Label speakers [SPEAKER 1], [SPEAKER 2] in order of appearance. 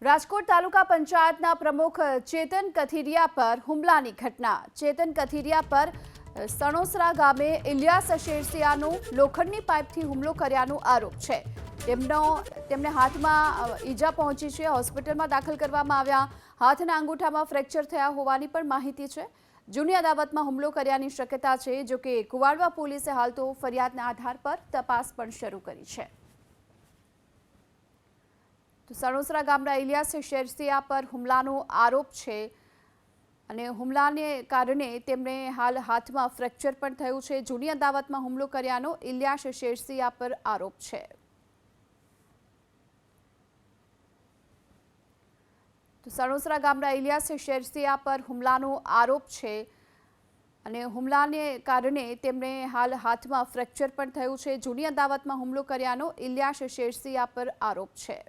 [SPEAKER 1] રાજકોટ તાલુકા પંચાયતના પ્રમુખ ચેતન કથિરિયા પર હુમલાની ઘટના। ચેતન કથિરિયા પર સણોસરા ગામે ઇલિયાસ શેરસિયાનો લોખંડની પાઇપથી હુમલો કર્યાનો આરોપ છે। તેમને હાથમાં ઈજા પહોંચી છે। હોસ્પિટલમાં દાખલ કરવામાં આવ્યા। હાથના અંગૂઠામાં ફ્રેક્ચર થયા હોવાની પણ માહિતી છે। જૂની અદાવતમાં હુમલો કર્યાની શક્યતા છે। જો કે કુવાડવા પોલીસે હાલ તો ફરિયાદના આધાર પર તપાસ પણ શરૂ કરી છે। સણોસરા ગામના ઇલિયાસ શેરસિયા પર હુમલાનો આરોપ છે અને હુમલાને કારણે તેમને હાલ હાથમાં ફ્રેક્ચર પણ થયું છે। જૂની અદાવતમાં હુમલો કર્યાનો ઇલિયાસ શેરસિયા પર આરોપ છે। સણોસરા ગામના ઇલિયાસ શેરસિયા પર હુમલાનો આરોપ છે અને હુમલાને કારણે તેમને હાલ હાથમાં ફ્રેક્ચર પણ થયું છે। જૂની અદાવતમાં હુમલો કર્યાનો ઇલિયાસ શેરસિયા પર આરોપ છે।